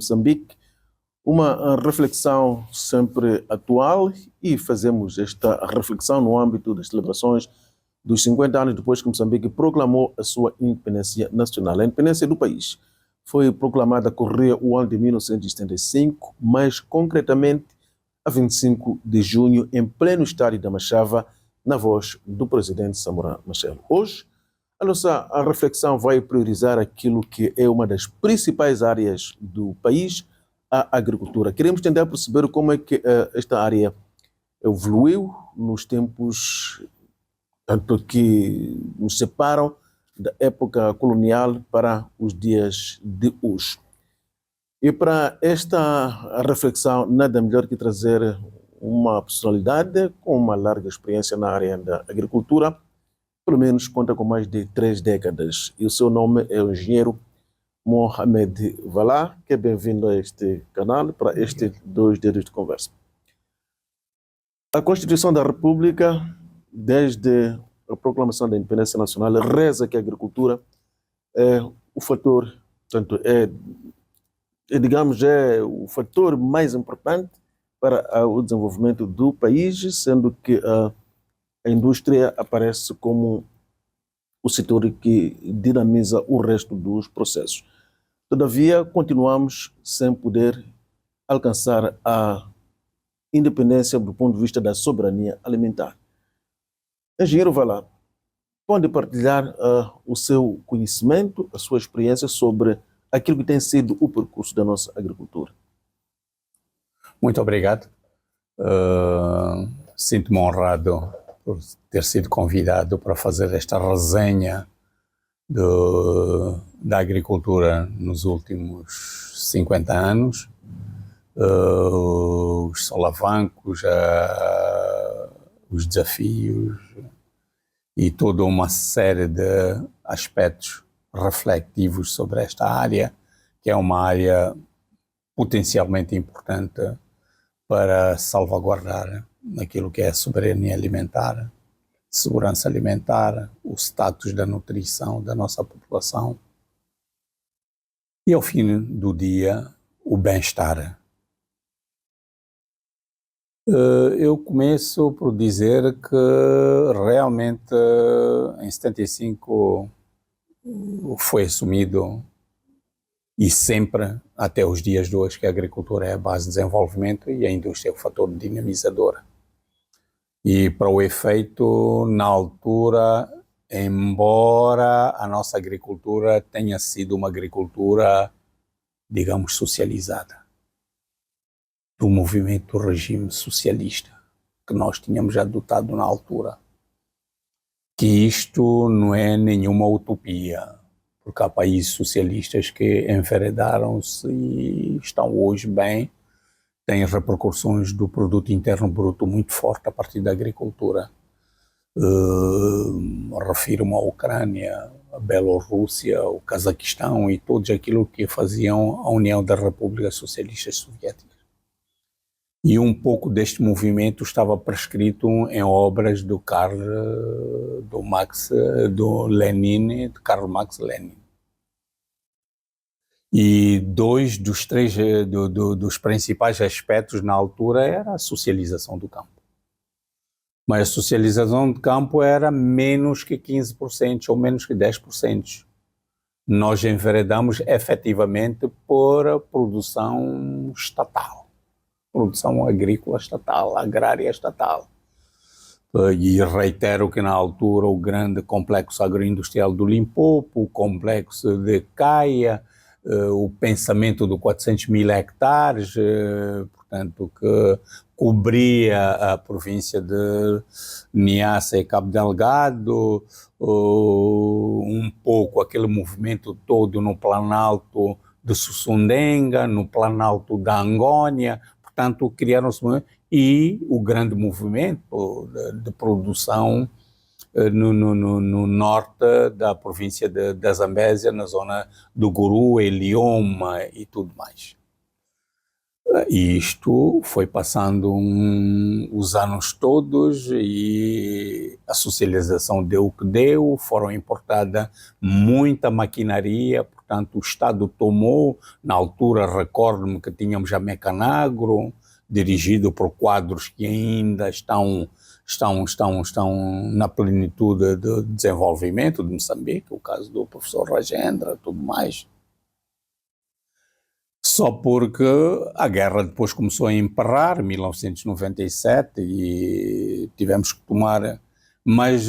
Moçambique, uma reflexão sempre atual, e fazemos esta reflexão no âmbito das celebrações dos 50 anos depois que Moçambique proclamou a sua independência nacional. A independência do país foi proclamada a correr o ano de 1975, mais concretamente a 25 de junho, em pleno estádio da Machava, na voz do presidente Samora Machel. Hoje, a nossa reflexão vai priorizar aquilo que é uma das principais áreas do país, a agricultura. Queremos tentar perceber como é que esta área evoluiu nos tempos tanto que nos separam da época colonial para os dias de hoje. E para esta reflexão, nada melhor que trazer uma personalidade com uma larga experiência na área da agricultura, pelo menos conta com mais de 3 décadas. E o seu nome é o engenheiro Mohamed Valah, que é bem-vindo a este canal, para estes 2 dedos de conversa. A Constituição da República, desde a proclamação da independência nacional, reza que a agricultura é o fator, portanto, digamos, é o fator mais importante para o desenvolvimento do país, sendo que a indústria aparece como o setor que dinamiza o resto dos processos. Todavia, continuamos sem poder alcançar a independência do ponto de vista da soberania alimentar. Engenheiro Valah, pode partilhar o seu conhecimento, a sua experiência sobre aquilo que tem sido o percurso da nossa agricultura? Muito obrigado. Sinto-me honrado por ter sido convidado para fazer esta resenha da agricultura nos últimos 50 anos. Os solavancos, os desafios e toda uma série de aspectos reflexivos sobre esta área, que é uma área potencialmente importante para salvaguardar aquilo que é a soberania alimentar, segurança alimentar, o status da nutrição da nossa população e, ao fim do dia, o bem-estar. Eu começo por dizer que realmente em 75 foi assumido, e sempre até os dias de hoje, que a agricultura é a base de desenvolvimento e a indústria é o fator dinamizador. E para o efeito, na altura, embora a nossa agricultura tenha sido uma agricultura, digamos, socializada, do movimento do regime socialista que nós tínhamos adotado na altura, que isto não é nenhuma utopia, porque há países socialistas que enveredaram-se e estão hoje bem, têm repercussões do produto interno bruto muito forte a partir da agricultura. Refiro-me à Ucrânia, a Bielorrússia, o Cazaquistão e todos aquilo que faziam a União das Repúblicas Socialistas Soviéticas. E um pouco deste movimento estava prescrito em obras do Karl Marx Lenin. E 2 dos 3 dos principais aspectos na altura era a socialização do campo. Mas a socialização do campo era menos que 15% ou menos que 10%. Nós enveredamos efetivamente por a produção estatal. Produção agrícola estatal, agrária estatal. E reitero que na altura o grande complexo agroindustrial do Limpopo, o complexo de Caia, o pensamento de 400 mil hectares, portanto, que cobria a província de Niassa e Cabo Delgado, um pouco aquele movimento todo no Planalto de Sussundenga, no Planalto da Angônia. Portanto, criaram-se, e o grande movimento de produção no norte da província da Zambésia, na zona do Guru, Elioma e tudo mais. E isto foi passando os anos todos e a socialização deu o que deu, foram importada muita maquinaria, portanto o Estado tomou, na altura recordo-me que tínhamos a Mecanagro, dirigido por quadros que ainda estão na plenitude de desenvolvimento de Moçambique, o caso do professor Rajendra, tudo mais. Só porque a guerra depois começou a emperrar, em 1997, e tivemos que tomar... Mas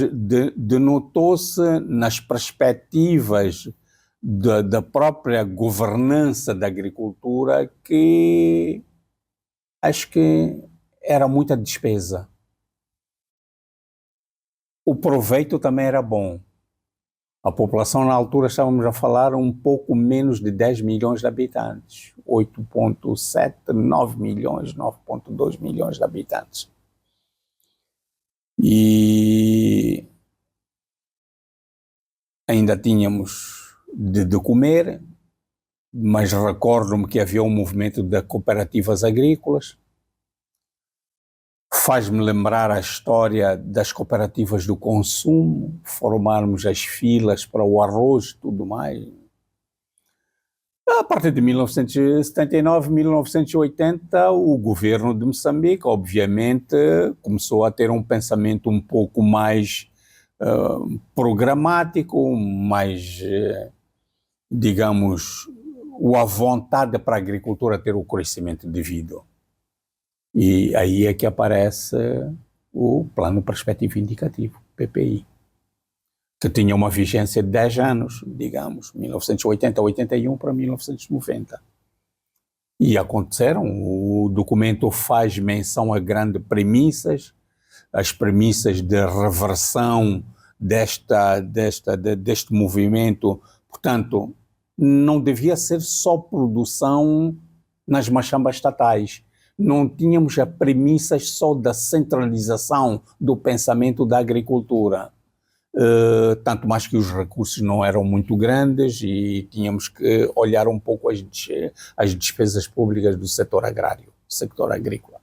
denotou-se nas perspectivas da própria governança da agricultura que acho que era muita despesa. O proveito também era bom. A população na altura, estávamos a falar um pouco menos de 10 milhões de habitantes. 8,7, 9 milhões, 9,2 milhões de habitantes. E ainda tínhamos de comer, mas recordo-me que havia um movimento de cooperativas agrícolas. Faz-me lembrar a história das cooperativas do consumo, formarmos as filas para o arroz e tudo mais. A partir de 1979, 1980, o governo de Moçambique, obviamente, começou a ter um pensamento um pouco mais programático, mais, digamos, a vontade para a agricultura ter o crescimento devido. E aí é que aparece o Plano Perspectivo Indicativo, PPI, que tinha uma vigência de 10 anos, digamos, 1980-81 para 1990. E aconteceram, o documento faz menção a grandes premissas, as premissas de reversão deste movimento. Portanto, não devia ser só produção nas machambas estatais. Não tínhamos a premissas só da centralização do pensamento da agricultura. Tanto mais que os recursos não eram muito grandes e tínhamos que olhar um pouco as despesas públicas do setor agrário, do setor agrícola.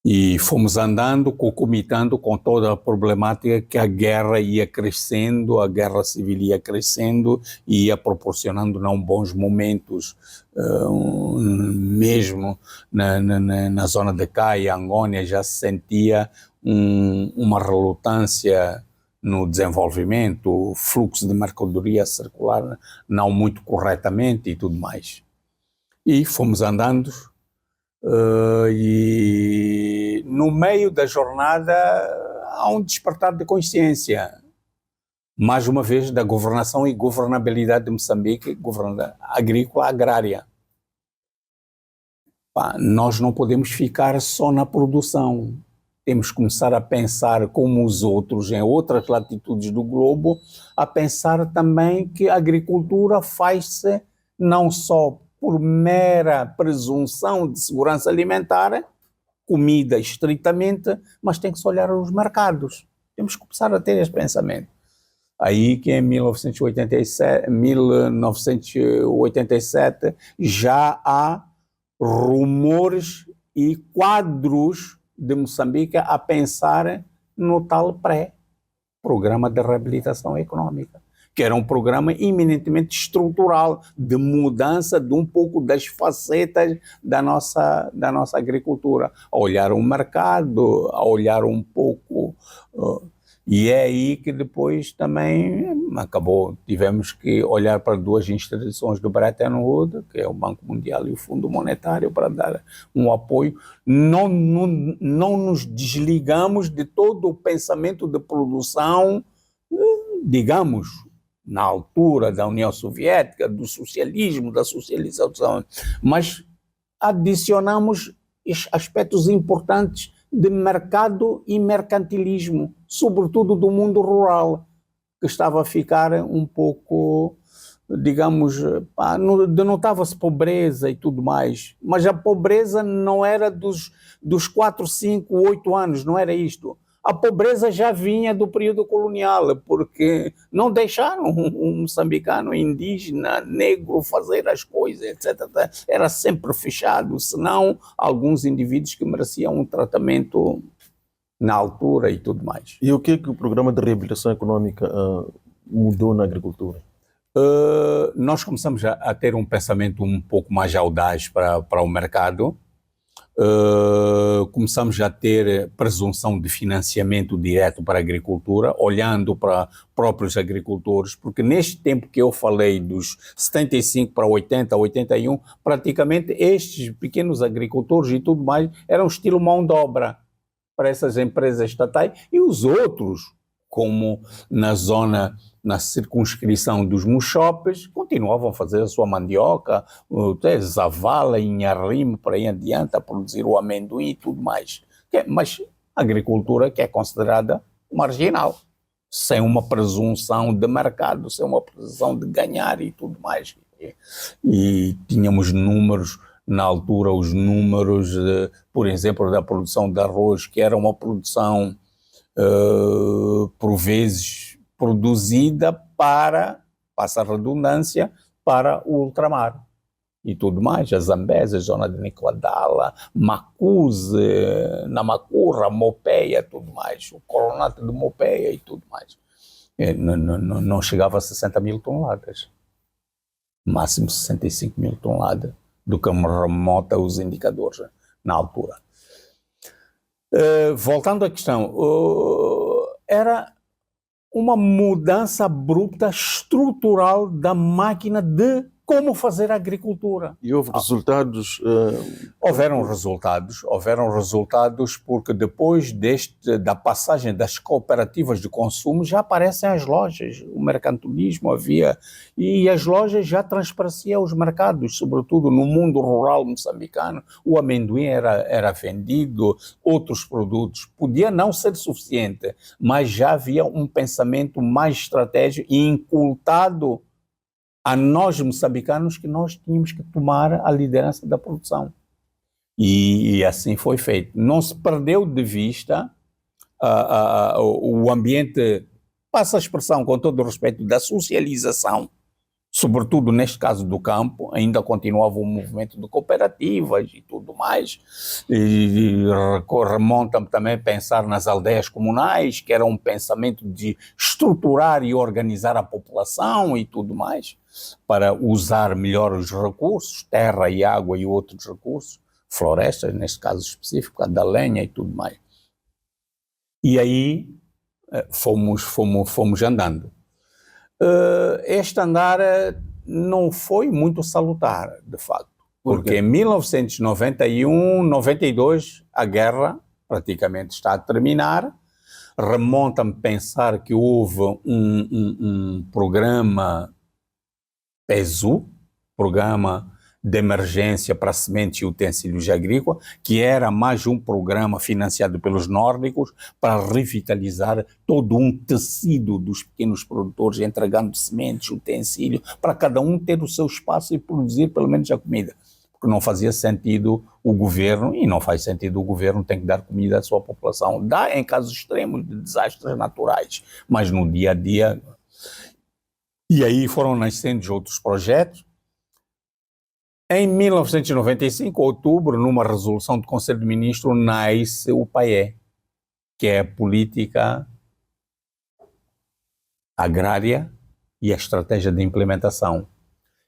E fomos andando, concomitando com toda a problemática que a guerra ia crescendo, a guerra civil ia crescendo e ia proporcionando não bons momentos, mesmo na zona de Caia, Angônia, já se sentia uma relutância no desenvolvimento, o fluxo de mercadoria circular não muito corretamente e tudo mais. E fomos andando. E no meio da jornada há um despertar de consciência, mais uma vez, da governação e governabilidade de Moçambique, agrícola, agrária. Nós não podemos ficar só na produção, temos que começar a pensar como os outros, em outras latitudes do globo, a pensar também que a agricultura faz-se não só por mera presunção de segurança alimentar, comida estritamente, mas tem que se olhar os mercados. Temos que começar a ter esse pensamento. Aí que em 1987 já há rumores e quadros de Moçambique a pensar no tal pré-programa de reabilitação econômica, que era um programa eminentemente estrutural, de mudança de um pouco das facetas da nossa agricultura, a olhar o mercado, a olhar um pouco... e é aí que depois também tivemos que olhar para duas instituições do Bretton Woods, que é o Banco Mundial e o Fundo Monetário, para dar um apoio. Não nos desligamos de todo o pensamento de produção, digamos, na altura da União Soviética, do socialismo, da socialização, mas adicionamos aspectos importantes de mercado e mercantilismo, sobretudo do mundo rural, que estava a ficar um pouco, digamos, denotava-se pobreza e tudo mais, mas a pobreza não era dos 4, 5, 8 anos, não era isto. a pobreza já vinha do período colonial, porque não deixaram um moçambicano, indígena, negro fazer as coisas, etc. Era sempre fechado, senão alguns indivíduos que mereciam um tratamento na altura e tudo mais. E o que o programa de reabilitação econômica mudou na agricultura? Nós começamos a ter um pensamento um pouco mais audaz para o mercado. Começamos a ter presunção de financiamento direto para a agricultura, olhando para próprios agricultores, porque neste tempo que eu falei dos 75 para 80, 81, praticamente estes pequenos agricultores e tudo mais eram estilo mão de obra para essas empresas estatais, e os outros, como na circunscrição dos muxopes, continuavam a fazer a sua mandioca, Zavala, Inharime, por aí adiante, a produzir o amendoim e tudo mais. Mas a agricultura que é considerada marginal, sem uma presunção de mercado, sem uma presunção de ganhar e tudo mais. E tínhamos números, na altura, os números, por exemplo, da produção de arroz, que era uma produção, por vezes, produzida para, passa a redundância, para o ultramar e tudo mais, a Zambésia, a zona de Nicoadala, Macuse, Namacurra, Mopeia, tudo mais, o coronato de Mopeia e tudo mais. Não chegava a 60 mil toneladas, máximo 65 mil toneladas, do que me remota os indicadores na altura. Voltando à questão, era uma mudança abrupta, estrutural da máquina de como fazer a agricultura. E houve resultados? Houveram resultados porque depois da passagem das cooperativas de consumo já aparecem as lojas, o mercantilismo havia, e as lojas já transpareciam os mercados, sobretudo no mundo rural moçambicano. O amendoim era vendido, outros produtos, podia não ser suficiente, mas já havia um pensamento mais estratégico e incultado a nós moçambicanos que nós tínhamos que tomar a liderança da produção. E assim foi feito. Não se perdeu de vista o ambiente, passa a expressão com todo o respeito, da socialização, sobretudo neste caso do campo. Ainda continuava o movimento de cooperativas e tudo mais, e remonta-me também a pensar nas aldeias comunais, que era um pensamento de estruturar e organizar a população e tudo mais, para usar melhor os recursos, terra e água e outros recursos, florestas, neste caso específico, a da lenha e tudo mais. E aí fomos andando. Este andar não foi muito salutar, de facto, porque em 1991, 92, a guerra praticamente está a terminar. Remonta-me pensar que houve um programa PESU, Programa de Emergência para Sementes e Utensílios Agrícolas, que era mais um programa financiado pelos nórdicos para revitalizar todo um tecido dos pequenos produtores, entregando sementes, utensílios, para cada um ter o seu espaço e produzir pelo menos a comida. Porque não fazia sentido o governo, e não faz sentido o governo, tem que dar comida à sua população. Dá em casos extremos de desastres naturais, mas no dia a dia. E aí foram nascendo outros projetos. Em 1995, outubro, numa resolução do Conselho de Ministros, nasce o PAE, que é a Política Agrária e a Estratégia de Implementação.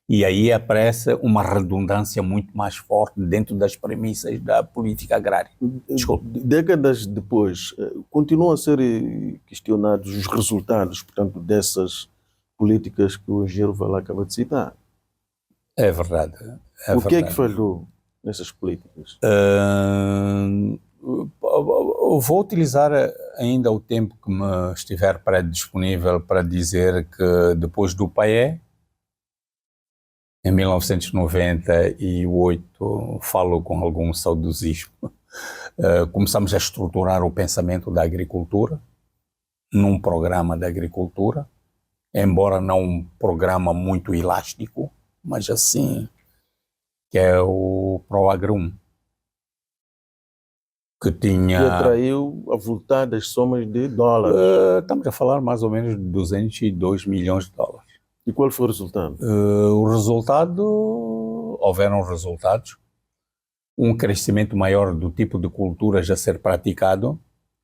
E aí aparece uma redundância muito mais forte dentro das premissas da política agrária. Desculpe. Décadas depois, continuam a ser questionados os resultados, portanto, dessas políticas que o engenheiro Valá acaba de citar. É verdade. O que é que falhou nessas políticas? Vou utilizar ainda o tempo que me estiver disponível para dizer que depois do PAE, em 1998, falo com algum saudosismo, começamos a estruturar o pensamento da agricultura num programa de agricultura, embora não um programa muito elástico, mas assim, que é o ProAgrum, que que tinha... atraiu avultadas somas de dólares. Estamos a falar mais ou menos de 202 milhões de dólares. E qual foi o resultado? O resultado... Houveram resultados. Um crescimento maior do tipo de culturas a ser praticado.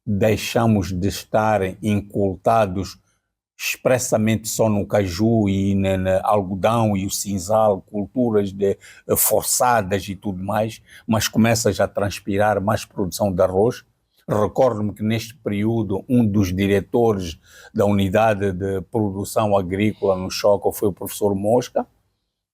Deixamos de estar incultados expressamente só no caju e no algodão e o cinzal, culturas forçadas e tudo mais, mas começa já a transpirar mais produção de arroz. Recordo-me que neste período um dos diretores da unidade de produção agrícola no Choco foi o professor Mosca,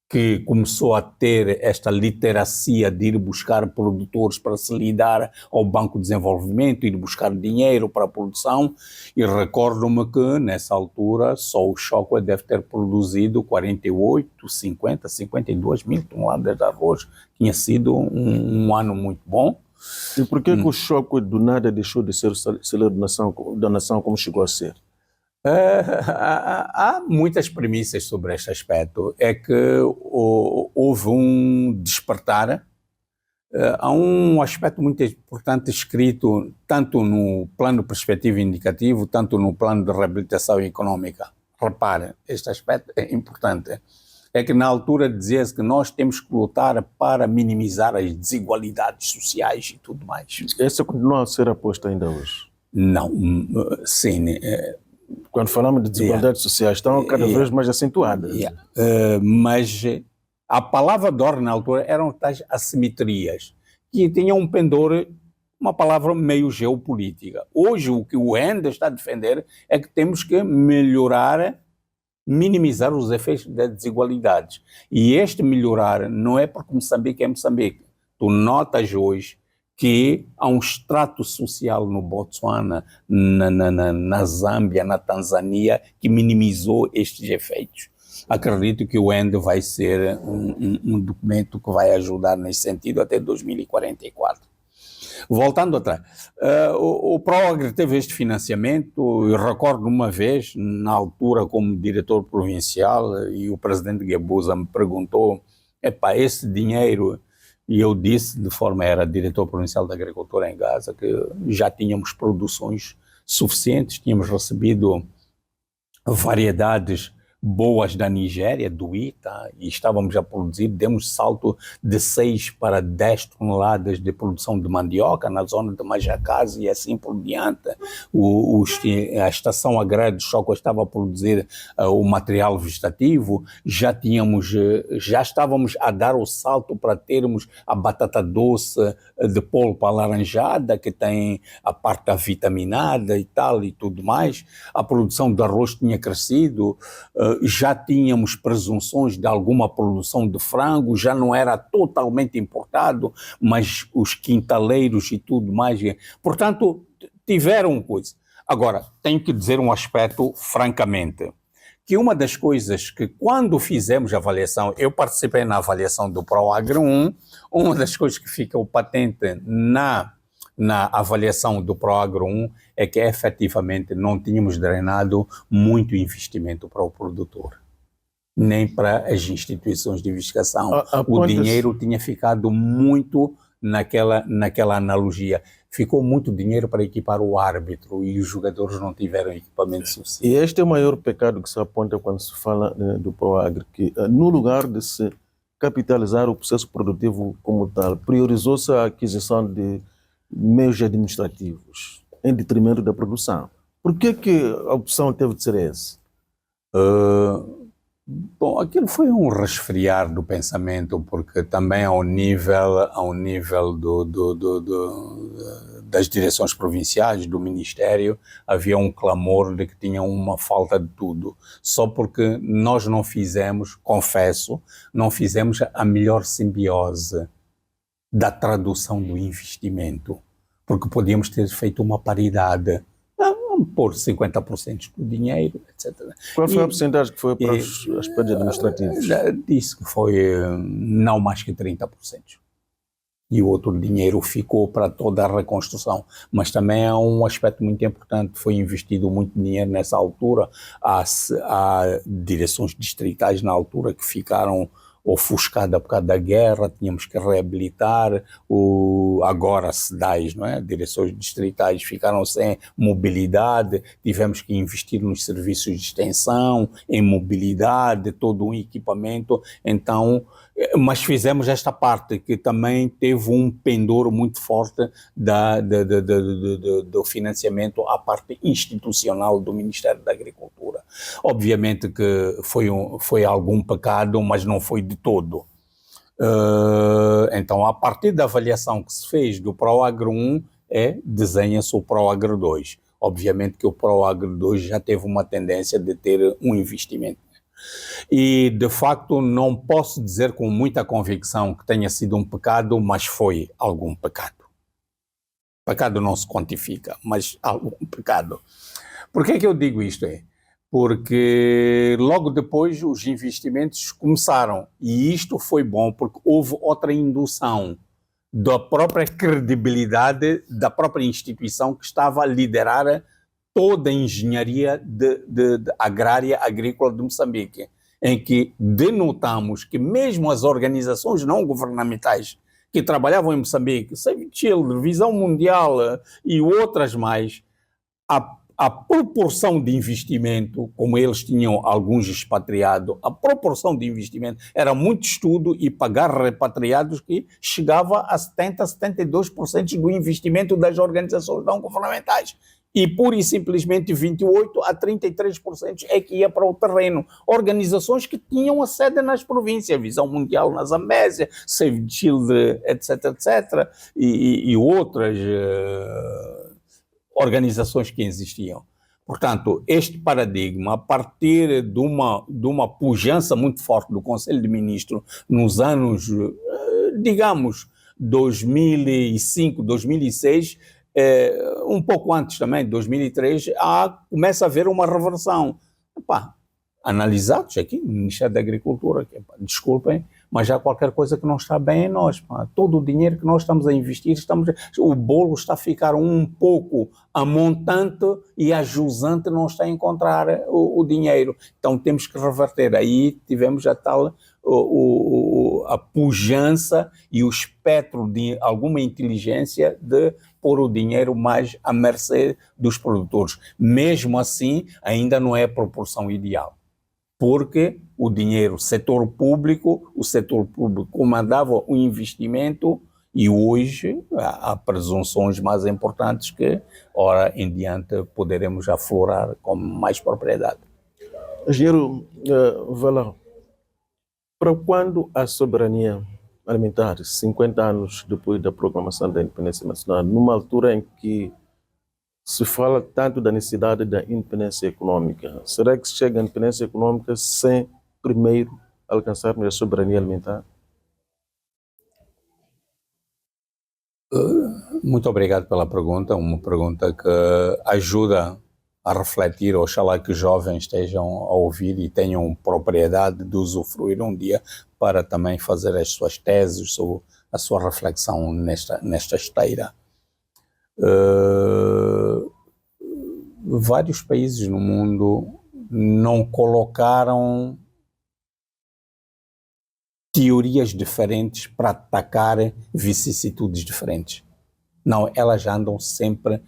que começou a ter esta literacia de ir buscar produtores para se lidar ao Banco de Desenvolvimento, ir buscar dinheiro para a produção, e recordo-me que nessa altura só o Choco deve ter produzido 48, 50, 52 mil toneladas de arroz. Tinha sido um ano muito bom. E por que o Choco do nada deixou de ser o celeiro da nação como chegou a ser? Há muitas premissas sobre este aspecto. É que houve um despertar. Há um aspecto muito importante escrito tanto no plano perspectivo indicativo, tanto no plano de reabilitação econômica. Repare, este aspecto é importante. É que na altura dizia-se que nós temos que lutar para minimizar as desigualdades sociais e tudo mais. Essa continua a ser aposta ainda hoje? Não, sim. Quando falamos de desigualdades sociais, estão cada vez mais acentuadas. Mas a palavra d'ordem na altura eram tais assimetrias, que tinham um pendor, uma palavra meio geopolítica. Hoje o que o Ende está a defender é que temos que melhorar, minimizar os efeitos das desigualdades. E este melhorar não é porque Moçambique é Moçambique. Tu notas hoje que há um extrato social no Botsuana, na Zâmbia, na Tanzânia, que minimizou estes efeitos. Acredito que o END vai ser um documento que vai ajudar nesse sentido até 2044. Voltando atrás, o ProAgri teve este financiamento. Eu recordo uma vez, na altura como diretor provincial, e o presidente Guebuza me perguntou, esse dinheiro... E eu disse, de forma, era diretor provincial da agricultura em Gaza, que já tínhamos produções suficientes, tínhamos recebido variedades boas da Nigéria, do ITA, e estávamos a produzir, demos salto de 6 para 10 toneladas de produção de mandioca na zona de Majacase e assim por diante. A estação agrária de Choco estava a produzir o material vegetativo, já estávamos a dar o salto para termos a batata doce de polpa alaranjada, que tem a parte da vitaminada e tal e tudo mais. A produção de arroz tinha crescido, já tínhamos presunções de alguma produção de frango, já não era totalmente importado, mas os quintaleiros e tudo mais. Portanto, tiveram coisa. Agora, tenho que dizer um aspecto francamente, que uma das coisas que quando fizemos a avaliação, eu participei na avaliação do ProAgri 1, uma das coisas que ficou patente na avaliação do ProAgri 1 é que efetivamente não tínhamos drenado muito investimento para o produtor, nem para as instituições de investigação. O dinheiro tinha ficado muito naquela analogia. Ficou muito dinheiro para equipar o árbitro e os jogadores não tiveram equipamento suficiente. E este é o maior pecado que se aponta quando se fala do ProAgri, que no lugar de se capitalizar o processo produtivo como tal, priorizou-se a aquisição de meios administrativos em detrimento da produção. Por que a opção teve de ser essa? Bom, aquilo foi um resfriar do pensamento, porque também ao nível das direções provinciais, do Ministério, havia um clamor de que tinham uma falta de tudo. Só porque nós não fizemos, confesso, não fizemos a melhor simbiose da tradução do investimento, porque podíamos ter feito uma paridade, vamos pôr 50% do dinheiro, etc. Qual foi a porcentagem que foi para os aspectos administrativos? Disse que foi não mais que 30%. E o outro dinheiro ficou para toda a reconstrução. Mas também há um aspecto muito importante, foi investido muito dinheiro nessa altura, há direções distritais na altura que ficaram ofuscada por causa da guerra, tínhamos que reabilitar, agora SEDAIs, não é? Direções distritais ficaram sem mobilidade, tivemos que investir nos serviços de extensão, em mobilidade, todo um equipamento, então, mas fizemos esta parte que também teve um pendor muito forte do financiamento à parte institucional do Ministério da Agricultura. Obviamente que foi algum pecado, mas não foi de todo. Então, a partir da avaliação que se fez do PROAGRO 1, desenha-se o PROAGRO 2. Obviamente que o PROAGRO 2 já teve uma tendência de ter um investimento. E, de facto, não posso dizer com muita convicção que tenha sido um pecado, mas foi algum pecado. Pecado não se quantifica, mas algum pecado. Por que é que eu digo isto? Porque logo depois os investimentos começaram, e isto foi bom porque houve outra indução da própria credibilidade da própria instituição que estava a liderar toda a engenharia agrária agrícola de Moçambique, em que denotamos que mesmo as organizações não governamentais que trabalhavam em Moçambique, Save the Children, Visão Mundial e outras mais, a proporção de investimento, como eles tinham alguns expatriados, a proporção de investimento era muito estudo e pagar repatriados que chegava a 70%, 72% do investimento das organizações não governamentais. E pura e simplesmente 28% a 33% é que ia para o terreno. Organizações que tinham a sede nas províncias, Visão Mundial na Zambésia, Save the Children, etc., etc., e outras organizações que existiam. Portanto, este paradigma, a partir de uma pujança muito forte do Conselho de Ministros nos anos, digamos, 2005, 2006, um pouco antes também, 2003, começa a haver uma reversão. Analisados aqui no Ministério da Agricultura, desculpem, mas há qualquer coisa que não está bem em nós. Todo o dinheiro que nós estamos a investir, o bolo está a ficar um pouco amontante e a jusante não está a encontrar o dinheiro. Então temos que reverter. Aí tivemos a tal a pujança e o espectro de alguma inteligência de pôr o dinheiro mais à mercê dos produtores. Mesmo assim, ainda não é a proporção ideal. Porque o dinheiro, o setor público comandava o investimento e hoje há presunções mais importantes que, ora em diante, poderemos aflorar com mais propriedade. Engenheiro Valão, para quando a soberania alimentar, 50 anos depois da proclamação da independência nacional, numa altura em que se fala tanto da necessidade da independência econômica, será que se chega à independência econômica sem primeiro alcançarmos a soberania alimentar? Muito obrigado pela pergunta, uma pergunta que ajuda a refletir, oxalá que os jovens estejam a ouvir e tenham propriedade de usufruir um dia para também fazer as suas teses, a sua reflexão nesta esteira. Vários países no mundo não colocaram teorias diferentes para atacar vicissitudes diferentes. Não, elas andam sempre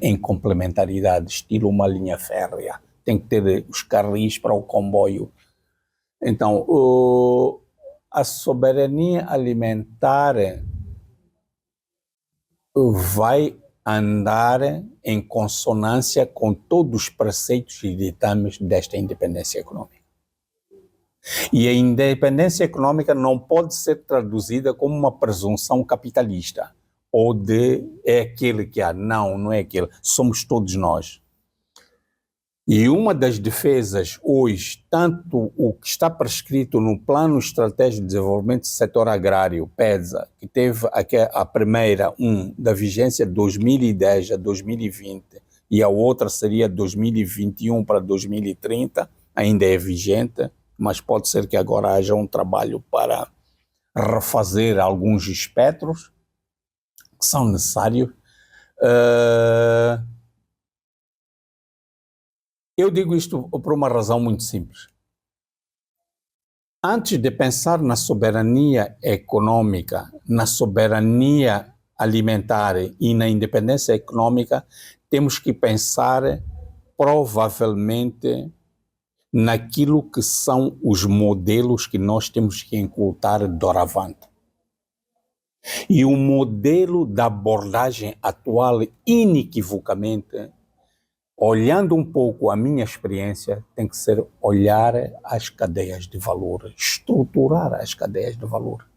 em complementaridade, estilo uma linha férrea. Tem que ter os carris para o comboio. Então, a soberania alimentar vai andar em consonância com todos os preceitos e ditames desta independência econômica. E a independência econômica não pode ser traduzida como uma presunção capitalista ou é aquele que há. Não é aquele. Somos todos nós. E uma das defesas hoje, tanto o que está prescrito no Plano Estratégico de Desenvolvimento do Setor Agrário, PEDSA, que teve a primeira, da vigência de 2010 a 2020, e a outra seria 2021 para 2030, ainda é vigente, mas pode ser que agora haja um trabalho para refazer alguns espectros que são necessários. Eu digo isto por uma razão muito simples. Antes de pensar na soberania econômica, na soberania alimentar e na independência econômica, temos que pensar provavelmente naquilo que são os modelos que nós temos que incultar doravante. E o modelo da abordagem atual, inequivocamente, olhando um pouco a minha experiência, tem que ser olhar as cadeias de valor, estruturar as cadeias de valor.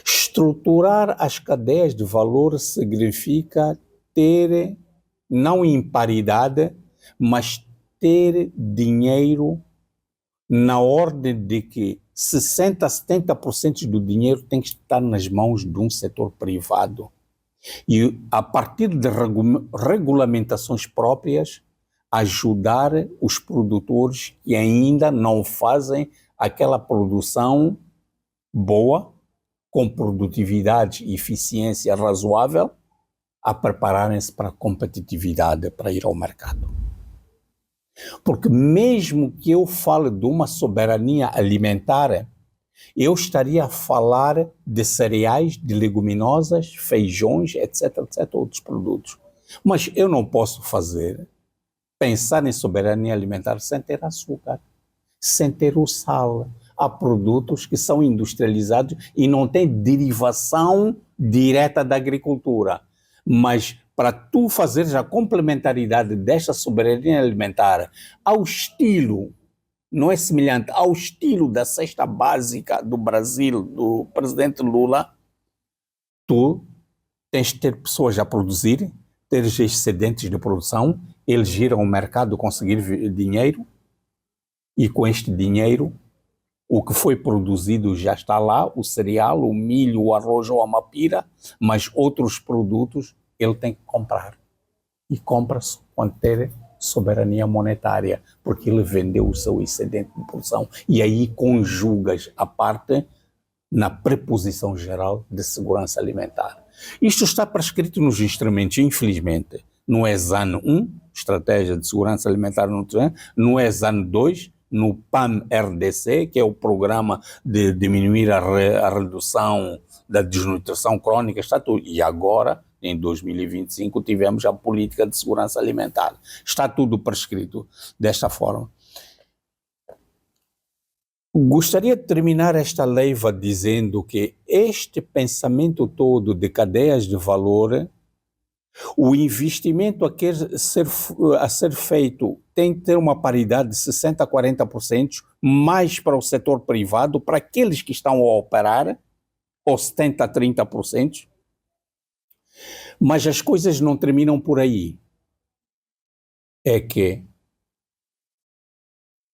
Estruturar as cadeias de valor significa ter, não em paridade, mas ter dinheiro na ordem de que 60% a 70% do dinheiro tem que estar nas mãos de um setor privado. E a partir de regulamentações próprias, ajudar os produtores que ainda não fazem aquela produção boa, com produtividade e eficiência razoável, a prepararem-se para a competitividade, para ir ao mercado. Porque mesmo que eu fale de uma soberania alimentar, eu estaria a falar de cereais, de leguminosas, feijões, etc, outros produtos. Mas eu não posso pensar em soberania alimentar sem ter açúcar, sem ter o sal. Há produtos que são industrializados e não têm derivação direta da agricultura. Mas para tu fazeres a complementaridade desta soberania alimentar ao estilo, não é semelhante ao estilo da cesta básica do Brasil, do presidente Lula, tu tens de ter pessoas a produzir, ter excedentes de produção, eles ir ao mercado conseguir dinheiro, e com este dinheiro, o que foi produzido já está lá, o cereal, o milho, o arroz ou a mapira, mas outros produtos ele tem que comprar. E compra-se quando ter soberania monetária, porque ele vendeu o seu excedente de produção. E aí conjugas a parte na preposição geral de segurança alimentar. Isto está prescrito nos instrumentos, infelizmente, no ESAN 1, Estratégia de Segurança Alimentar e Nutricional, no ESAN 2, no PAM-RDC, que é o programa de diminuir a redução da desnutrição crônica, está tudo. E agora, em 2025, tivemos a política de segurança alimentar. Está tudo prescrito desta forma. Gostaria de terminar esta leiva dizendo que este pensamento todo de cadeias de valor, o investimento a ser feito tem que ter uma paridade de 60% a 40%, mais para o setor privado, para aqueles que estão a operar, ou 70% a 30%. Mas as coisas não terminam por aí. É que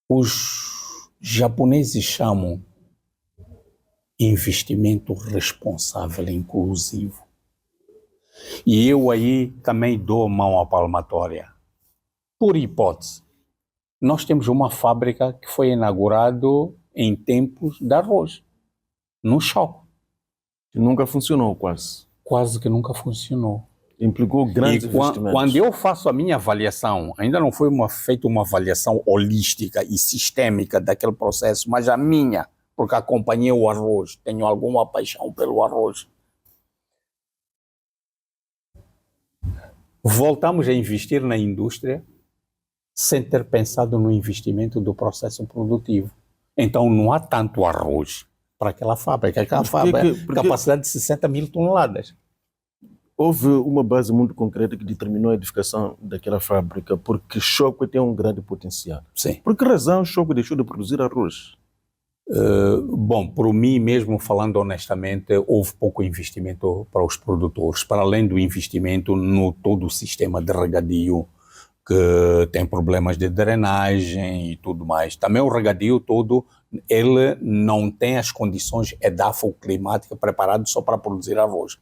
os japoneses chamam investimento responsável e inclusivo. E eu aí também dou mão à palmatória. Por hipótese, nós temos uma fábrica que foi inaugurada em tempos de arroz, no Choco. Que nunca funcionou quase. Quase que nunca funcionou. Implicou grandes investimentos. Quando eu faço a minha avaliação, ainda não foi feita uma avaliação holística e sistêmica daquele processo, mas a minha, porque acompanhei o arroz, tenho alguma paixão pelo arroz. Voltamos a investir na indústria sem ter pensado no investimento do processo produtivo. Então não há tanto arroz para aquela fábrica. Aquela fábrica capacidade de 60 mil toneladas. Houve uma base muito concreta que determinou a edificação daquela fábrica, porque Choco tem um grande potencial. Sim. Por que razão Choco deixou de produzir arroz? Bom, por mim mesmo, falando honestamente, houve pouco investimento para os produtores, para além do investimento no todo o sistema de regadio, que tem problemas de drenagem e tudo mais. Também o regadio todo, ele não tem as condições edafoclimáticas preparadas só para produzir arroz.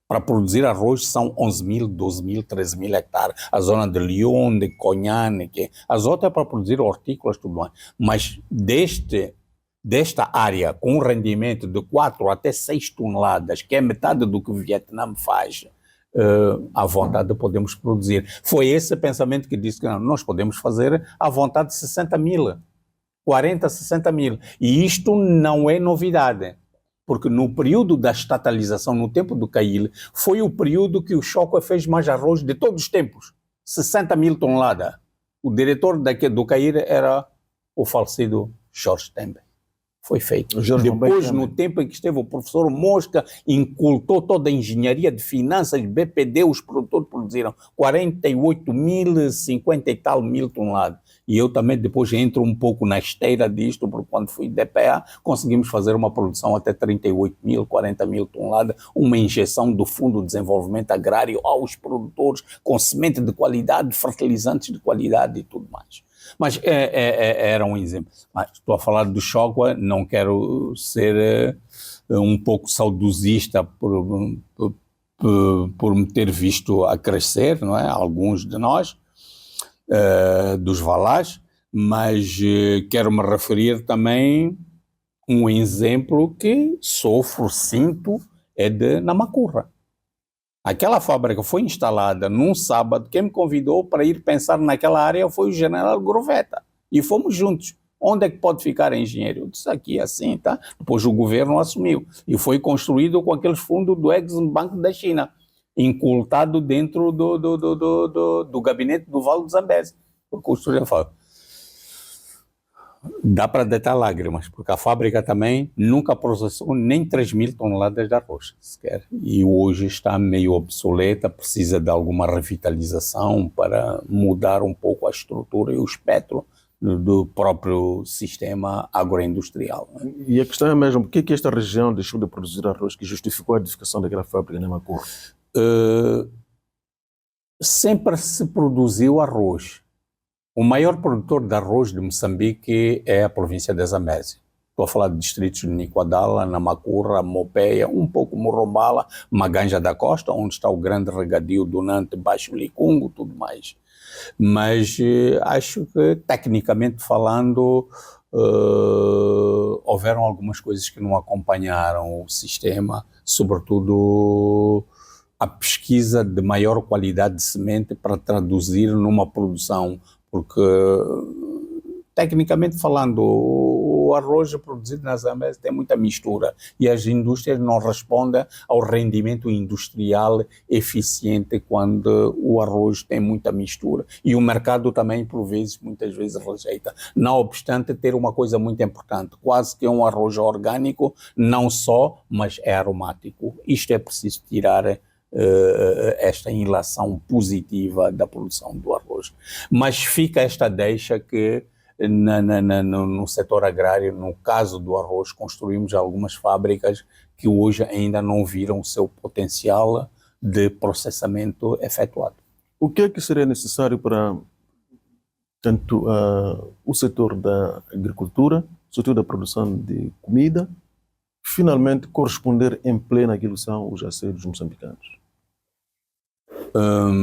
Para produzir arroz são 11 mil, 12 mil, 13 mil hectares. A zona de Lyon, de Cognan, as outras é para produzir hortícolas, tudo mais. Mas desta área, com um rendimento de 4 até 6 toneladas, que é metade do que o Vietnã faz, à vontade podemos produzir. Foi esse pensamento que disse que nós podemos fazer à vontade de 60 mil. 40, 60 mil. E isto não é novidade, porque no período da estatalização, no tempo do CAIL, foi o período que o Choca fez mais arroz de todos os tempos, 60 mil toneladas. O diretor do CAIL era o falecido Jorge Tembe. Foi feito. Depois, no tempo em que esteve o professor Mosca, incultou toda a engenharia de finanças, BPD, os produtores produziram 48 mil, 50 e tal mil toneladas. E eu também depois entro um pouco na esteira disto, porque quando fui DPA, conseguimos fazer uma produção até 38 mil, 40 mil toneladas, uma injeção do Fundo de Desenvolvimento Agrário aos produtores, com semente de qualidade, fertilizantes de qualidade e tudo mais. Mas era um exemplo. Mas estou a falar do Choca, não quero ser um pouco saudosista por me ter visto a crescer, não é? Alguns de nós, dos Valás, mas quero me referir também um exemplo que sinto, é de Namacurra. Aquela fábrica foi instalada num sábado. Quem me convidou para ir pensar naquela área foi o general Groveta. E fomos juntos. Onde é que pode ficar a engenheiro? Eu disse aqui, assim, tá? Depois o governo assumiu. E foi construído com aqueles fundos do Exim Bank da China, incultado dentro do gabinete do Vale do Zambeze. Construído, dá para deitar lágrimas, porque a fábrica também nunca processou nem 3 mil toneladas de arroz, sequer. E hoje está meio obsoleta, precisa de alguma revitalização para mudar um pouco a estrutura e o espectro do próprio sistema agroindustrial. E a questão é mesmo, por que esta região deixou de produzir arroz que justificou a edificação daquela fábrica em Namacurra? Sempre se produziu arroz. O maior produtor de arroz de Moçambique é a província de Zambésia. Estou a falar de distritos de Niquadala, Namacurra, Mopeia, um pouco Morrombala, Maganja da Costa, onde está o grande regadio do Nante, Baixo Licungo, tudo mais. Mas acho que, tecnicamente falando, houveram algumas coisas que não acompanharam o sistema, sobretudo a pesquisa de maior qualidade de semente para traduzir numa produção, porque, tecnicamente falando, o arroz produzido na Zambésia tem muita mistura e as indústrias não respondem ao rendimento industrial eficiente quando o arroz tem muita mistura. E o mercado também, por vezes, muitas vezes rejeita. Não obstante ter uma coisa muito importante, quase que é um arroz orgânico, não só, mas é aromático. Isto é preciso tirar esta ilação positiva da produção do arroz. Mas fica esta deixa que no setor agrário, no caso do arroz, construímos algumas fábricas que hoje ainda não viram o seu potencial de processamento efetuado. O que é que seria necessário para tanto o setor da agricultura, o setor da produção de comida, finalmente corresponder em pleno àquilo que são os anseios moçambicanos?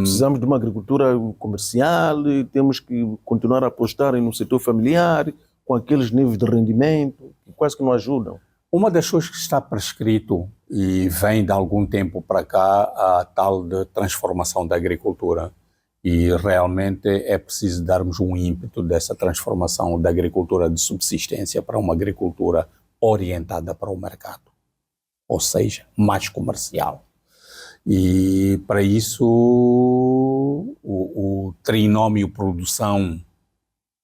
Precisamos de uma agricultura comercial, temos que continuar a apostar no setor familiar, com aqueles níveis de rendimento que quase que não ajudam. Uma das coisas que está prescrito e vem de algum tempo para cá, a tal de transformação da agricultura. E realmente é preciso darmos um ímpeto dessa transformação da agricultura de subsistência para uma agricultura orientada para o mercado, ou seja, mais comercial. E para isso o trinômio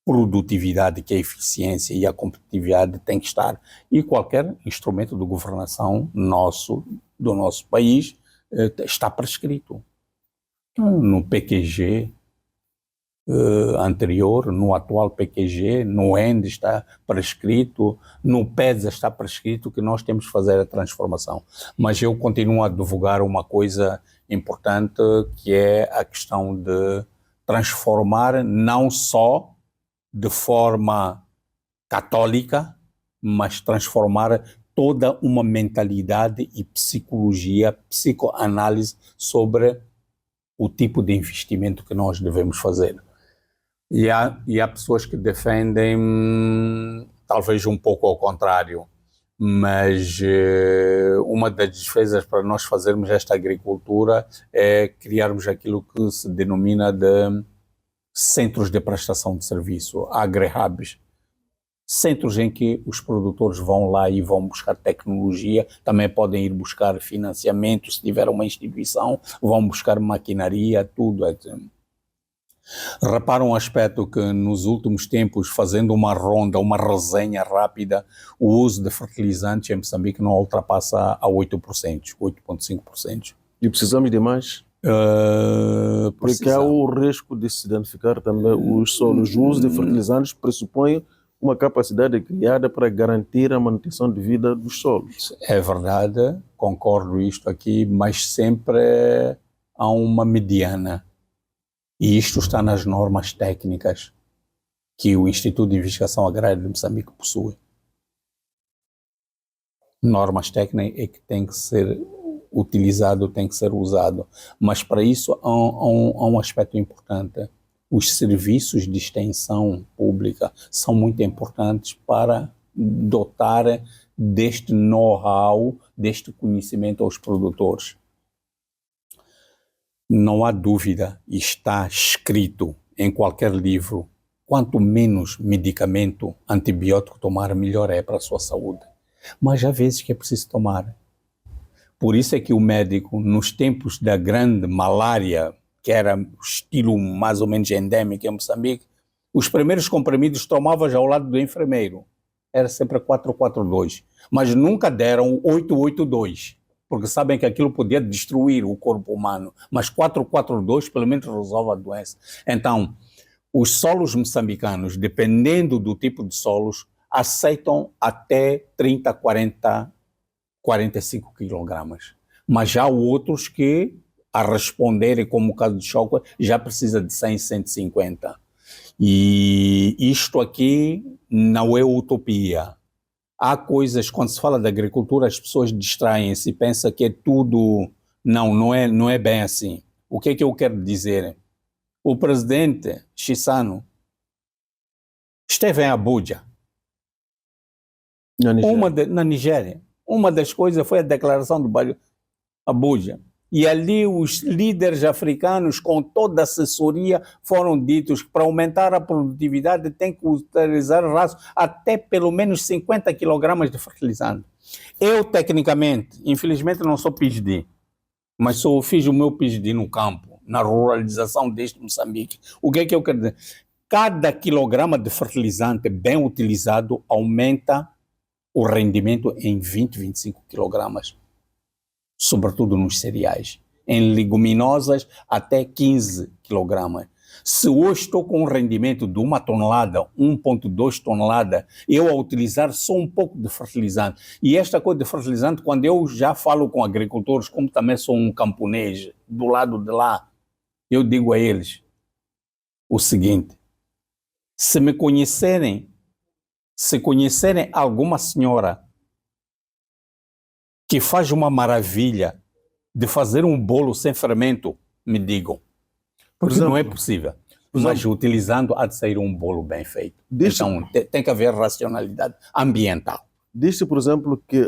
produtividade, que é a eficiência e a competitividade, tem que estar. E qualquer instrumento de governação do nosso país está prescrito. No PQG anterior, no atual PQG, no END está prescrito, no PEDS está prescrito que nós temos que fazer a transformação. Mas eu continuo a divulgar uma coisa importante, que é a questão de transformar não só de forma católica, mas transformar toda uma mentalidade e psicologia, psicoanálise sobre o tipo de investimento que nós devemos fazer. E há pessoas que defendem talvez um pouco ao contrário, mas uma das defesas para nós fazermos esta agricultura é criarmos aquilo que se denomina de centros de prestação de serviço, agri-hubs, centros em que os produtores vão lá e vão buscar tecnologia, também podem ir buscar financiamento, se tiver uma instituição, vão buscar maquinaria, tudo. Repara um aspecto que nos últimos tempos, fazendo uma ronda, uma resenha rápida, o uso de fertilizantes em Moçambique não ultrapassa a 8%, 8,5%. E precisamos de mais? Porque há o risco de se identificar também os solos. O uso de fertilizantes pressupõe uma capacidade criada para garantir a manutenção de vida dos solos. É verdade, concordo isto aqui, mas sempre há uma mediana. E isto está nas normas técnicas que o Instituto de Investigação Agrária de Moçambique possui. Normas técnicas é que tem que ser utilizado, tem que ser usado. Mas para isso há um aspecto importante. Os serviços de extensão pública são muito importantes para dotar deste know-how, deste conhecimento aos produtores. Não há dúvida, está escrito em qualquer livro, quanto menos medicamento antibiótico tomar, melhor é para a sua saúde. Mas há vezes que é preciso tomar. Por isso é que o médico, nos tempos da grande malária, que era estilo mais ou menos endêmico em Moçambique, os primeiros comprimidos tomava já ao lado do enfermeiro. Era sempre 442, mas nunca deram o 882. Porque sabem que aquilo podia destruir o corpo humano, mas 442 pelo menos resolve a doença. Então, os solos moçambicanos, dependendo do tipo de solos, aceitam até 30, 40, 45 quilogramas. Mas há outros que, a responderem, como o caso de Choco, já precisa de 100, 150. E isto aqui não é utopia. Há coisas, quando se fala de agricultura, as pessoas distraem-se e pensam que é tudo... Não é bem assim. O que é que eu quero dizer? O presidente Chissano esteve em Abuja, na Nigéria. Uma das coisas foi a declaração do Abuja. E ali os líderes africanos, com toda a assessoria, foram ditos que para aumentar a produtividade tem que utilizar até pelo menos 50 quilogramas de fertilizante. Eu, tecnicamente, infelizmente não sou PhD, mas fiz o meu PhD no campo, na ruralização deste Moçambique. O que é que eu quero dizer? Cada quilograma de fertilizante bem utilizado aumenta o rendimento em 20, 25 quilogramas. Sobretudo nos cereais. Em leguminosas, até 15 quilogramas. Se hoje estou com um rendimento de 1 tonelada, 1,2 tonelada, eu a utilizar só um pouco de fertilizante. E esta coisa de fertilizante, quando eu já falo com agricultores, como também sou um camponês do lado de lá, eu digo a eles o seguinte: se conhecerem alguma senhora que faz uma maravilha de fazer um bolo sem fermento, me digam. Porque não é possível. Mas utilizando, há de sair um bolo bem feito. Então, tem que haver racionalidade ambiental. Diz-se, por exemplo, que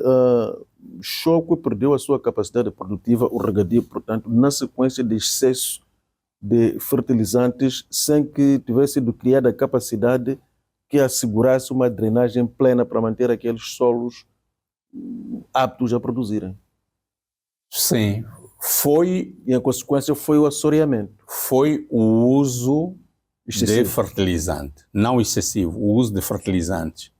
Choco perdeu a sua capacidade produtiva, o regadio, portanto, na sequência de excesso de fertilizantes, sem que tivesse sido criada a capacidade que assegurasse uma drenagem plena para manter aqueles solos aptos a produzirem. Sim, e a consequência foi o assoreamento. Foi o uso de fertilizante, não excessivo, o uso de fertilizantes.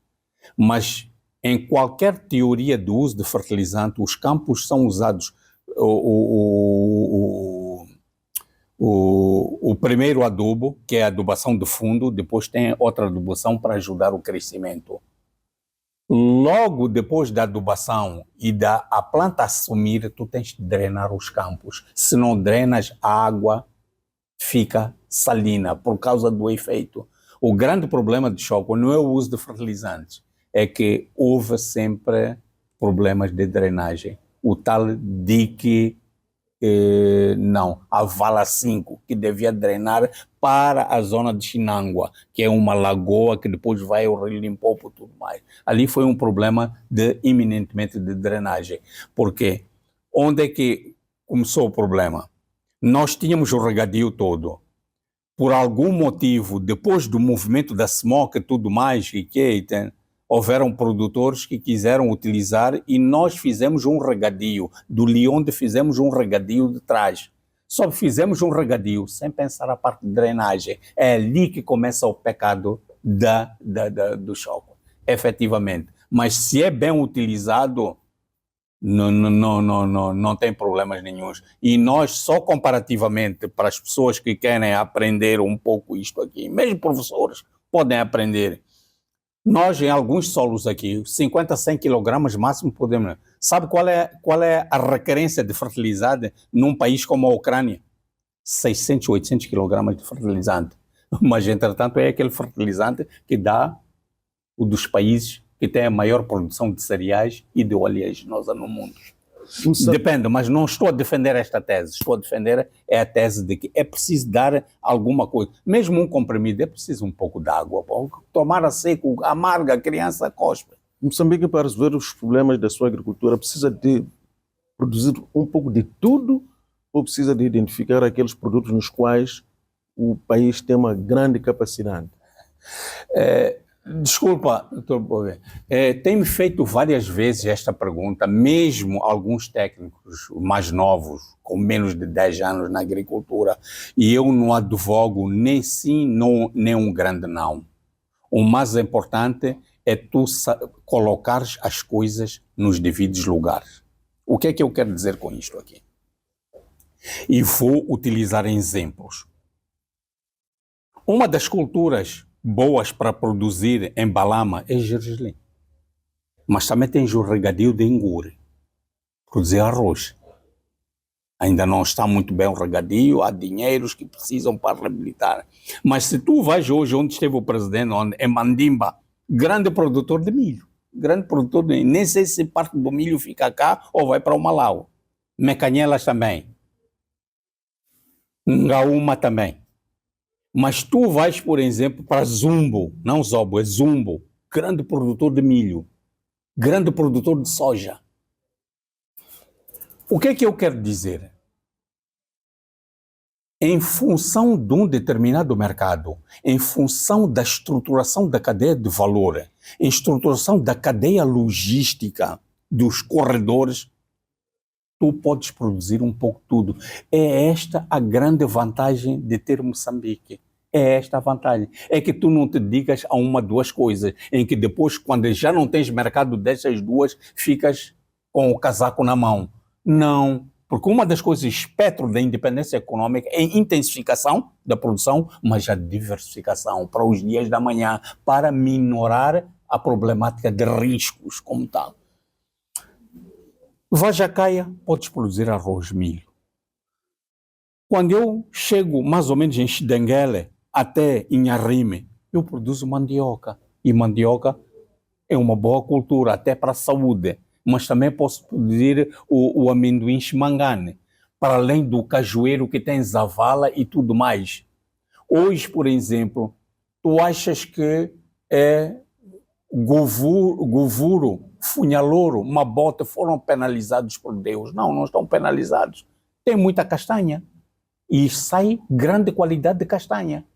Mas em qualquer teoria do uso de fertilizante, os campos são usados, o primeiro adubo, que é a adubação de fundo, depois tem outra adubação para ajudar o crescimento. Logo depois da adubação e a planta assumir, tu tens de drenar os campos. Se não drenas, a água fica salina por causa do efeito. O grande problema de Choco não é o uso de fertilizantes, é que houve sempre problemas de drenagem. O tal dique, a vala 5, que devia drenar para a zona de Chinangua, que é uma lagoa que depois vai ao Rio Limpopo e tudo mais. Ali foi um problema iminentemente de drenagem. Porque onde é que começou o problema? Nós tínhamos o regadio todo. por algum motivo, depois do movimento da SMOC e tudo mais, houveram produtores que quiseram utilizar e nós fizemos um regadio. Do Leonde fizemos um regadio de trás. Só fizemos um regadio sem pensar a parte de drenagem. É ali que começa o pecado do choque, efetivamente. Mas se é bem utilizado, não tem problemas nenhuns. E nós, só comparativamente, para as pessoas que querem aprender um pouco isto aqui, mesmo professores podem aprender. Nós, em alguns solos aqui, 50 a 100 kg máximo podemos. Sabe qual é a requerência de fertilizante num país como a Ucrânia? 600, 800 kg de fertilizante. Mas, entretanto, é aquele fertilizante que dá o dos países que tem a maior produção de cereais e de oleaginosa no mundo. Depende, mas não estou a defender esta tese. Estou a defender a tese de que é preciso dar alguma coisa. Mesmo um comprimido, é preciso um pouco de água. Tomar a seco, amarga, a criança cospe. Moçambique, para resolver os problemas da sua agricultura, precisa de produzir um pouco de tudo ou precisa de identificar aqueles produtos nos quais o país tem uma grande capacidade? Desculpa, doutor, tem-me feito várias vezes esta pergunta, mesmo alguns técnicos mais novos, com menos de 10 anos na agricultura, e eu não advogo nem sim, nem um grande não. O mais importante é tu colocares as coisas nos devidos lugares. O que é que eu quero dizer com isto aqui? E vou utilizar exemplos. Uma das culturas boas para produzir em Balama é gergelim. Mas também tem o regadio de Ingure, produzir arroz. Ainda não está muito bem o regadio, há dinheiros que precisam para reabilitar. Mas se tu vais hoje onde esteve o presidente, em Mandimba, grande produtor de milho, nem sei se parte do milho fica cá ou vai para o Malau. Mecanhelas também. Ngaúma também. Mas tu vais, por exemplo, para Zumbo, não Zobo, é Zumbo, grande produtor de milho, grande produtor de soja. O que é que eu quero dizer? Em função de um determinado mercado, em função da estruturação da cadeia de valor, em estruturação da cadeia logística dos corredores, tu podes produzir um pouco tudo. É esta a grande vantagem de ter Moçambique. É esta a vantagem. É que tu não te dedicas a uma, duas coisas, em que depois, quando já não tens mercado dessas duas, ficas com o casaco na mão. Não, porque uma das coisas espectro da independência econômica é a intensificação da produção, mas a diversificação para os dias da manhã, para minorar a problemática de riscos como tal. Vajacaia, podes produzir arroz, milho. Quando eu chego mais ou menos em Chidenguele até em Arrime, eu produzo mandioca. E mandioca é uma boa cultura, até para a saúde. Mas também posso produzir o amendoim chimangane, para além do cajueiro que tem zavala e tudo mais. Hoje, por exemplo, tu achas que é govuro, funhalouro, mabota foram penalizados por Deus? Não, não estão penalizados. Tem muita castanha e sai grande qualidade de castanha.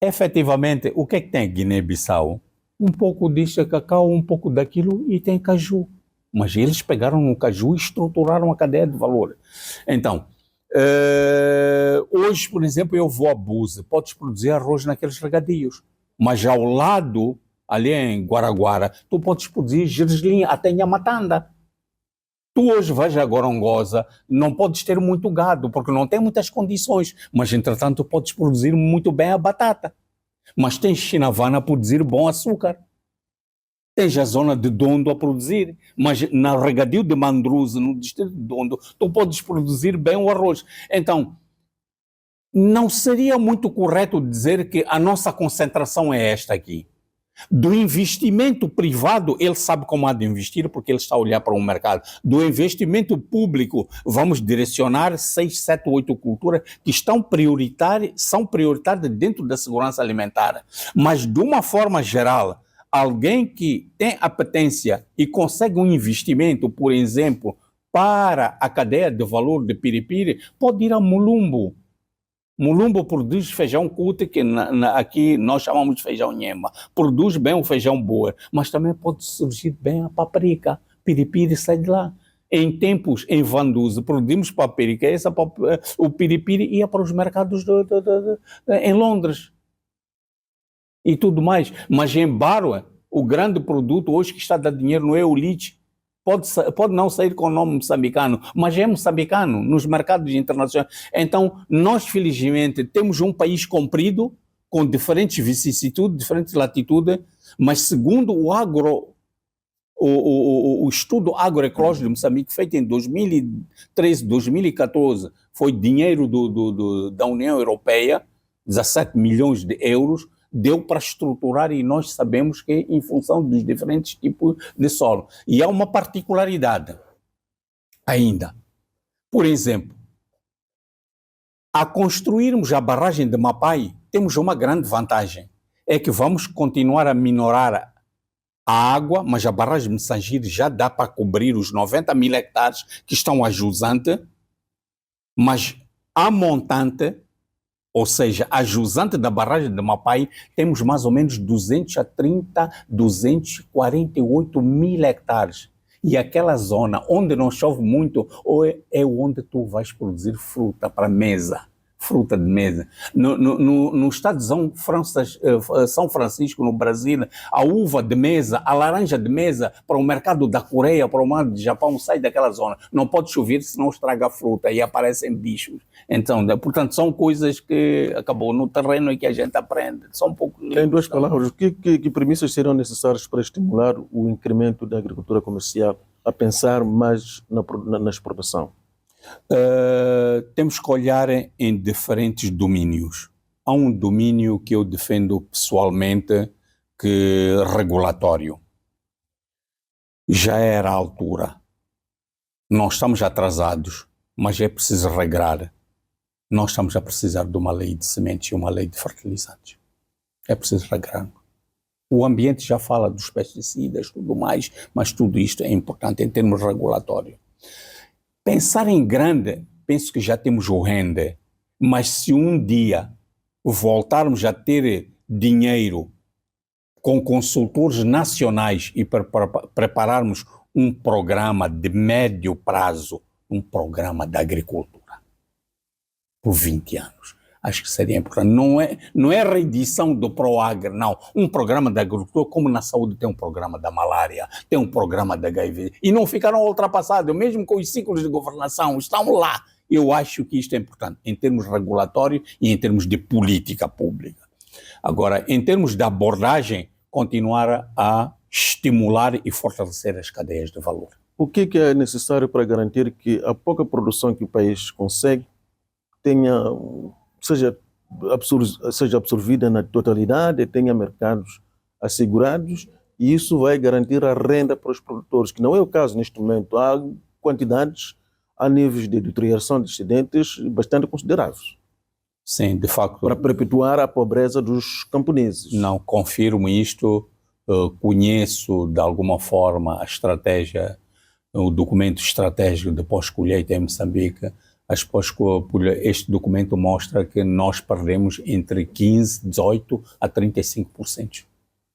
Efetivamente, o que é que tem Guiné-Bissau? Um pouco disto é cacau, um pouco daquilo e tem caju. Mas eles pegaram no caju e estruturaram a cadeia de valor. Então, hoje, por exemplo, eu vou a Búzios, podes produzir arroz naqueles regadios. Mas ao lado, ali em Guaraguara, tu podes produzir gergelim até em Amatanda. Tu hoje vais a Gorongosa, não podes ter muito gado, porque não tem muitas condições, mas entretanto podes produzir muito bem a batata. Mas tens Chinavana a produzir bom açúcar. Tens a zona de Dondo a produzir, mas na regadio de Mandruze, no distrito de Dondo, tu podes produzir bem o arroz. Então, não seria muito correto dizer que a nossa concentração é esta aqui. Do investimento privado, ele sabe como há de investir, porque ele está a olhar para o mercado. Do investimento público, vamos direcionar 6, 7, 8 culturas que são prioritárias dentro da segurança alimentar. Mas, de uma forma geral, alguém que tem apetência e consegue um investimento, por exemplo, para a cadeia de valor de Piripiri, pode ir a Mulumbo, Mulumbo produz feijão cute, que aqui nós chamamos de feijão nhema. Produz bem o feijão boa, mas também pode surgir bem a paprika. Piripiri sai de lá. Em tempos, em Vanduze, produzimos paprika. O piripiri ia para os mercados em Londres e tudo mais. Mas em Barua, o grande produto hoje que está a dar dinheiro não é o lychee. Pode não sair com o nome moçambicano, mas é moçambicano nos mercados internacionais. Então, nós, felizmente, temos um país comprido, com diferentes vicissitudes, diferentes latitudes, mas segundo o estudo agroecológico de Moçambique, feito em 2013, 2014, foi dinheiro da União Europeia, 17 milhões de euros, deu para estruturar, e nós sabemos que em função dos diferentes tipos de solo. E há uma particularidade ainda. Por exemplo, a construirmos a barragem de Mapai, temos uma grande vantagem. É que vamos continuar a minorar a água, mas a barragem de Messangir já dá para cobrir os 90 mil hectares que estão a jusante, mas a montante, ou seja, a jusante da barragem de Mapai, temos mais ou menos 248 mil hectares. E aquela zona onde não chove muito, é onde tu vais produzir fruta para mesa. Fruta de mesa. No estado de São Francisco, no Brasil, a uva de mesa, a laranja de mesa, para o mercado da Coreia, para o mercado do Japão, sai daquela zona. Não pode chover se não estraga a fruta e aparecem bichos. Então, portanto, são coisas que acabou no terreno e que a gente aprende. São um pouco... Em duas palavras, que premissas serão necessárias para estimular o incremento da agricultura comercial, a pensar mais na exportação? Temos que olhar em diferentes domínios. Há um domínio que eu defendo pessoalmente, que é regulatório. Já era a altura. Nós estamos atrasados, mas é preciso regrar. Nós estamos a precisar de uma lei de sementes e uma lei de fertilizantes. É preciso regrar. O ambiente já fala dos pesticidas, tudo mais, mas tudo isto é importante em termos regulatórios. Pensar em grande, penso que já temos o rende, mas se um dia voltarmos a ter dinheiro com consultores nacionais e prepararmos um programa de médio prazo, um programa de agricultura, por 20 anos, acho que seria importante. Não é a reedição do PROAGRE, não. Um programa de agricultura, como na saúde tem um programa da malária, tem um programa da HIV, e não ficaram ultrapassados, mesmo com os ciclos de governação, estão lá. Eu acho que isto é importante, em termos regulatórios e em termos de política pública. Agora, em termos de abordagem, continuar a estimular e fortalecer as cadeias de valor. O que é necessário para garantir que a pouca produção que o país consegue seja absorvida na totalidade, tenha mercados assegurados, e isso vai garantir a renda para os produtores, que não é o caso neste momento. Há quantidades, há níveis de deterioração de excedentes bastante consideráveis. Sim, de facto. Para perpetuar a pobreza dos camponeses. Não, confirmo isto, conheço de alguma forma a estratégia, o documento estratégico de pós-colheita em Moçambique. Este documento mostra que nós perdemos entre 15%, 18% a 35%.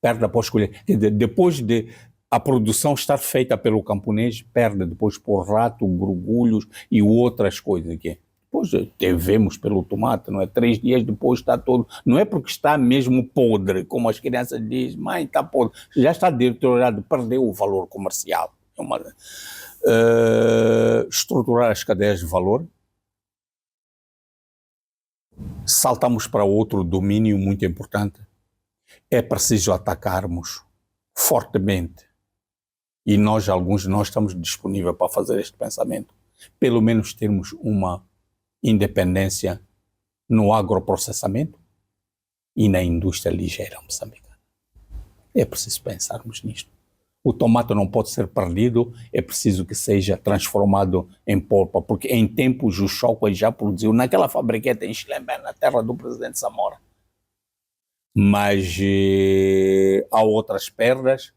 Perde a pós-colheita. Depois de a produção estar feita pelo camponês, perde depois por rato, grugulhos e outras coisas aqui. Depois vemos pelo tomate, não é? 3 dias depois está todo... Não é porque está mesmo podre, como as crianças dizem, mãe, está podre. Já está deteriorado, perdeu o valor comercial. Estruturar as cadeias de valor. Saltamos para outro domínio muito importante. É preciso atacarmos fortemente, e alguns de nós estamos disponíveis para fazer este pensamento, pelo menos termos uma independência no agroprocessamento e na indústria ligeira moçambicana. É preciso pensarmos nisto. O tomate não pode ser perdido, é preciso que seja transformado em polpa, porque em tempos o Choco já produziu naquela fabriqueta em Chilembé, na terra do presidente Samora. Mas há outras perdas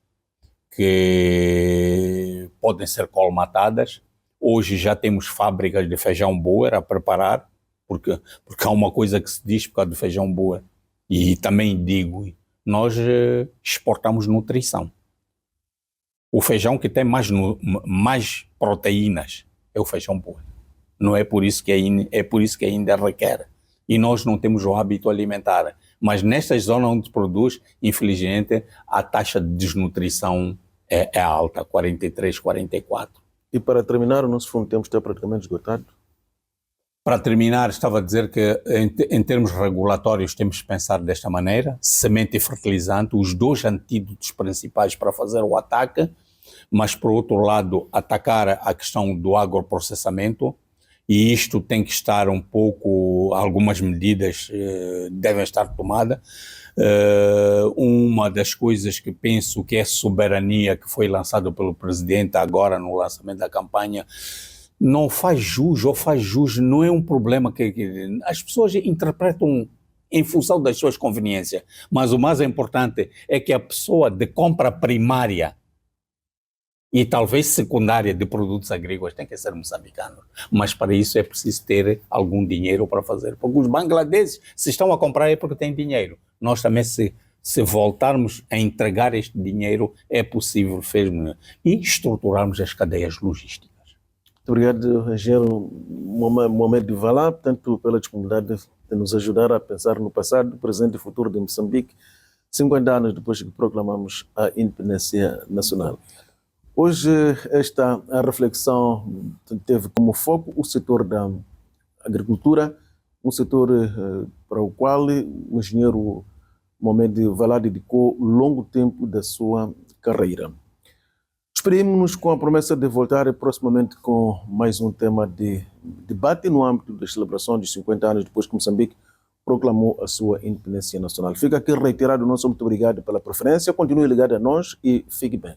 que podem ser colmatadas. Hoje já temos fábricas de feijão boer a preparar, porque há uma coisa que se diz por causa do feijão boa, e também digo, nós exportamos nutrição. O feijão que tem mais proteínas é o feijão boa. Não é por isso que ainda requer. E nós não temos o hábito alimentar. Mas nestas zonas onde se produz, infelizmente, a taxa de desnutrição é alta, 43, 44. E para terminar, o nosso fundo de tempo está praticamente esgotado. Para terminar, estava a dizer que em termos regulatórios temos que pensar desta maneira: semente e fertilizante, os dois antídotos principais para fazer o ataque, mas por outro lado atacar a questão do agroprocessamento, e isto tem que estar um pouco, algumas medidas devem estar tomadas. Uma das coisas que penso que é soberania, que foi lançado pelo presidente agora no lançamento da campanha, não faz jus ou faz jus, não é um problema que as pessoas interpretam em função das suas conveniências, mas o mais importante é que a pessoa de compra primária e talvez secundária de produtos agrícolas tem que ser moçambicano, mas para isso é preciso ter algum dinheiro para fazer, porque os bangladeses, se estão a comprar é porque têm dinheiro. Nós também, se voltarmos a entregar este dinheiro, é possível fazer e estruturarmos as cadeias logísticas. Muito obrigado, engenheiro Mohamed Valá, tanto pela disponibilidade de nos ajudar a pensar no passado, presente e futuro de Moçambique, 50 anos depois que proclamamos a independência nacional. Hoje, esta reflexão teve como foco o setor da agricultura, um setor para o qual o engenheiro Mohamed Valá dedicou longo tempo da sua carreira. Despedimos-nos com a promessa de voltar proximamente com mais um tema de debate no âmbito das celebrações de 50 anos depois que Moçambique proclamou a sua independência nacional. Fica aqui reiterado o nosso muito obrigado pela preferência, continue ligado a nós e fique bem.